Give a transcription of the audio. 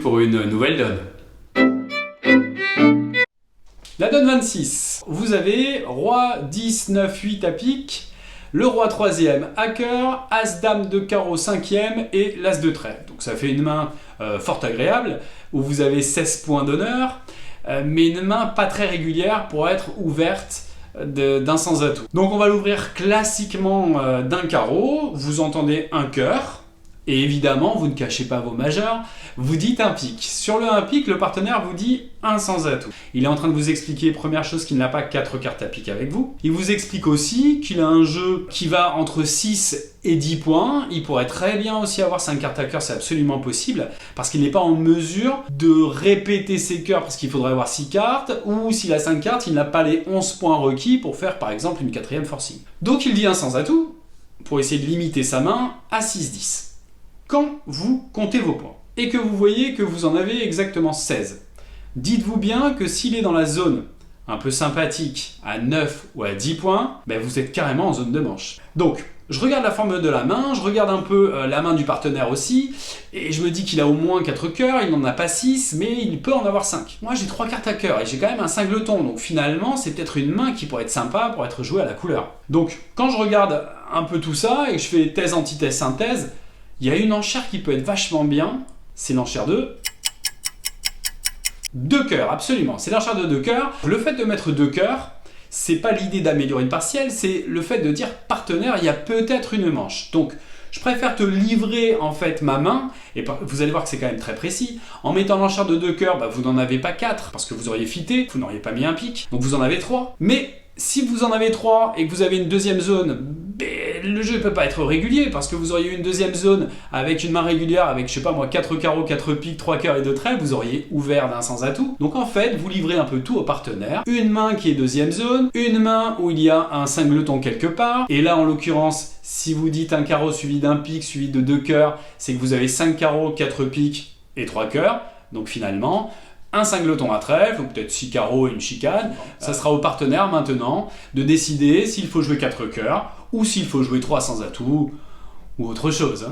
pour une nouvelle donne. La donne 26. Vous avez Roi 10, 9, 8 à pique, le Roi 3e à cœur, As, Dame de carreau 5e et l'As de trèfle. Donc ça fait une main fort agréable, où vous avez 16 points d'honneur, mais une main pas très régulière pour être ouverte d'un sans atout. Donc on va l'ouvrir classiquement d'un carreau, vous entendez un cœur, et évidemment vous ne cachez pas vos majeurs, vous dites un pique. Sur le 1 pique, le partenaire vous dit un sans atout. Il est en train de vous expliquer, première chose, qu'il n'a pas 4 cartes à pique avec vous. Il vous explique aussi qu'il a un jeu qui va entre 6 et 10 points. Il pourrait très bien aussi avoir 5 cartes à cœur, c'est absolument possible, parce qu'il n'est pas en mesure de répéter ses cœurs, parce qu'il faudrait avoir 6 cartes, ou s'il a 5 cartes, il n'a pas les 11 points requis pour faire par exemple une 4e forcing. Donc il dit un sans atout, pour essayer de limiter sa main à 6-10. Quand vous comptez vos points, et que vous voyez que vous en avez exactement 16, dites-vous bien que s'il est dans la zone un peu sympathique, à 9 ou à 10 points, ben vous êtes carrément en zone de manche. Donc, je regarde la forme de la main, je regarde un peu la main du partenaire aussi, et je me dis qu'il a au moins 4 cœurs, il n'en a pas 6, mais il peut en avoir 5. Moi j'ai 3 cartes à cœur, et j'ai quand même un cingleton, donc finalement c'est peut-être une main qui pourrait être sympa pour être jouée à la couleur. Donc, quand je regarde un peu tout ça, et que je fais thèse, antithèse, synthèse, il y a une enchère qui peut être vachement bien, c'est l'enchère de 2 cœurs, absolument, c'est l'enchère de 2 cœurs. Le fait de mettre 2 cœurs, c'est pas l'idée d'améliorer une partielle, c'est le fait de dire partenaire, il y a peut-être une manche. Donc, je préfère te livrer en fait ma main, et vous allez voir que c'est quand même très précis. En mettant l'enchère de 2 cœurs, bah, vous n'en avez pas 4, parce que vous auriez fité, vous n'auriez pas mis un pique, donc vous en avez 3. Mais si vous en avez 3 et que vous avez une deuxième zone, le jeu ne peut pas être régulier, parce que vous auriez une deuxième zone avec une main régulière, avec je sais pas moi 4 carreaux, 4 piques, 3 cœurs et 2 trèfles, vous auriez ouvert d'un sans atout. Donc en fait, vous livrez un peu tout au partenaire. Une main qui est deuxième zone, une main où il y a un cingleton quelque part, et là en l'occurrence, si vous dites un carreau suivi d'un pique, suivi de 2 cœurs, c'est que vous avez 5 carreaux, 4 piques et 3 cœurs. Donc finalement, un cingleton à trèfle, ou peut-être 6 carreaux et une chicane. Ça sera au partenaire maintenant de décider s'il faut jouer 4 cœurs, ou s'il faut jouer 3 sans atout, ou autre chose.